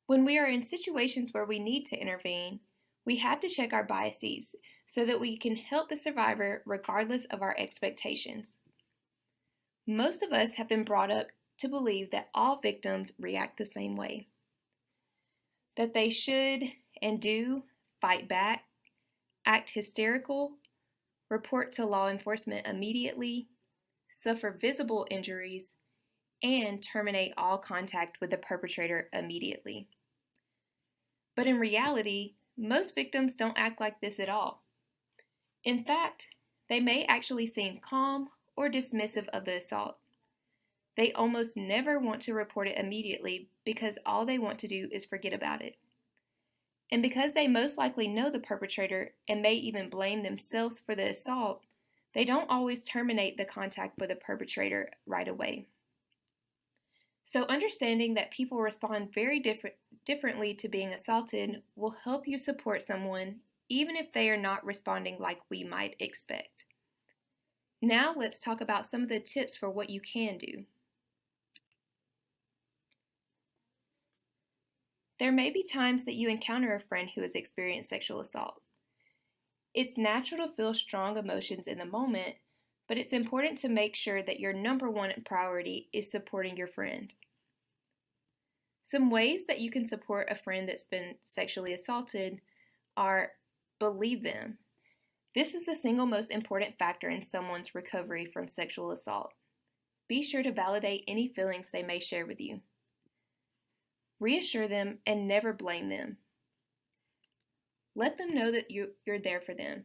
When we are in situations where we need to intervene, we have to check our biases so that we can help the survivor regardless of our expectations. Most of us have been brought up to believe that all victims react the same way, that they should and do fight back, act hysterical, report to law enforcement immediately, suffer visible injuries, and terminate all contact with the perpetrator immediately. But in reality, most victims don't act like this at all. In fact, they may actually seem calm or dismissive of the assault. They almost never want to report it immediately because all they want to do is forget about it. And because they most likely know the perpetrator and may even blame themselves for the assault, they don't always terminate the contact with the perpetrator right away. So understanding that people respond very differently to being assaulted will help you support someone even if they are not responding like we might expect. Now let's talk about some of the tips for what you can do. There may be times that you encounter a friend who has experienced sexual assault. It's natural to feel strong emotions in the moment, but it's important to make sure that your number one priority is supporting your friend. Some ways that you can support a friend that's been sexually assaulted are believe them. This is the single most important factor in someone's recovery from sexual assault. Be sure to validate any feelings they may share with you. Reassure them and never blame them. Let them know that you're there for them,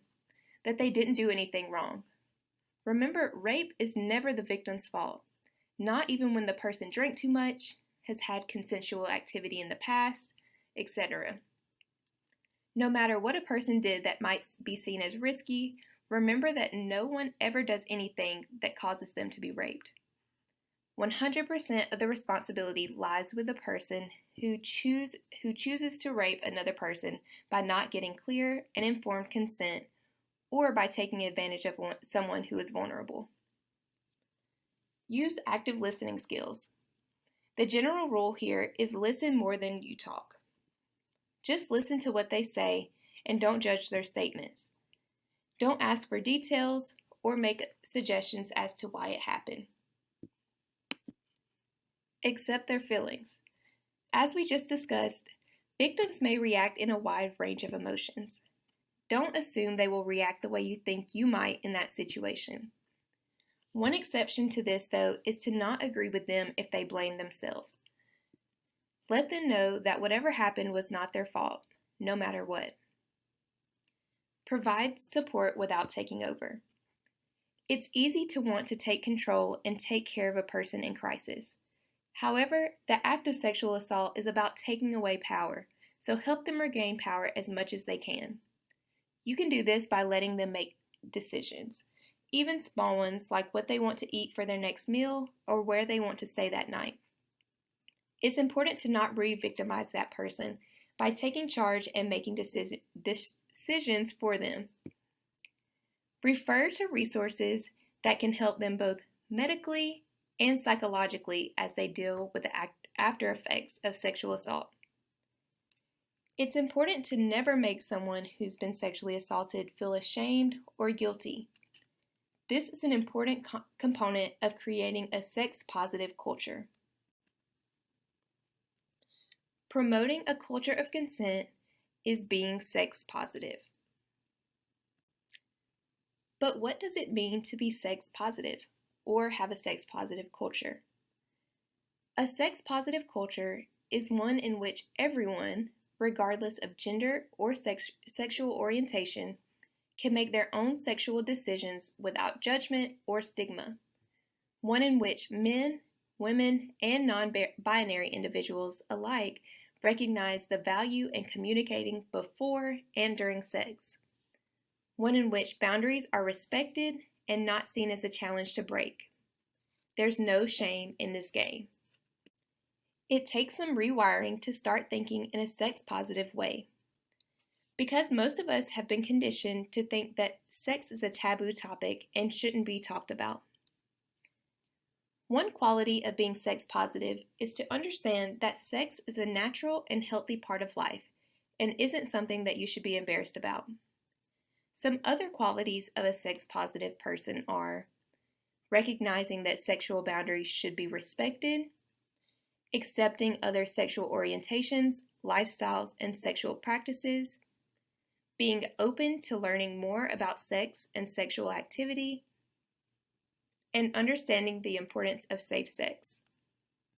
that they didn't do anything wrong. Remember, rape is never the victim's fault, not even when the person drank too much, has had consensual activity in the past, etc. No matter what a person did that might be seen as risky, remember that no one ever does anything that causes them to be raped. 100% of the responsibility lies with the person who chooses to rape another person by not getting clear and informed consent or by taking advantage of someone who is vulnerable. Use active listening skills. The general rule here is listen more than you talk. Just listen to what they say and don't judge their statements. Don't ask for details or make suggestions as to why it happened. Accept their feelings. As we just discussed, victims may react in a wide range of emotions. Don't assume they will react the way you think you might in that situation. One exception to this, though, is to not agree with them if they blame themselves. Let them know that whatever happened was not their fault, no matter what. Provide support without taking over. It's easy to want to take control and take care of a person in crisis. However, the act of sexual assault is about taking away power, so help them regain power as much as they can. You can do this by letting them make decisions, even small ones like what they want to eat for their next meal or where they want to stay that night. It's important to not re-victimize that person by taking charge and making decisions for them. Refer to resources that can help them both medically and psychologically as they deal with the after effects of sexual assault. It's important to never make someone who's been sexually assaulted feel ashamed or guilty. This is an important component of creating a sex-positive culture. Promoting a culture of consent is being sex-positive. But what does it mean to be sex-positive or have a sex-positive culture? A sex-positive culture is one in which everyone, regardless of gender or sexual orientation, can make their own sexual decisions without judgment or stigma. One in which men, women, and non-binary individuals alike recognize the value in communicating before and during sex. One in which boundaries are respected and not seen as a challenge to break. There's no shame in this game. It takes some rewiring to start thinking in a sex-positive way. Because most of us have been conditioned to think that sex is a taboo topic and shouldn't be talked about. One quality of being sex positive is to understand that sex is a natural and healthy part of life and isn't something that you should be embarrassed about. Some other qualities of a sex positive person are recognizing that sexual boundaries should be respected, accepting other sexual orientations, lifestyles, and sexual practices, being open to learning more about sex and sexual activity, and understanding the importance of safe sex.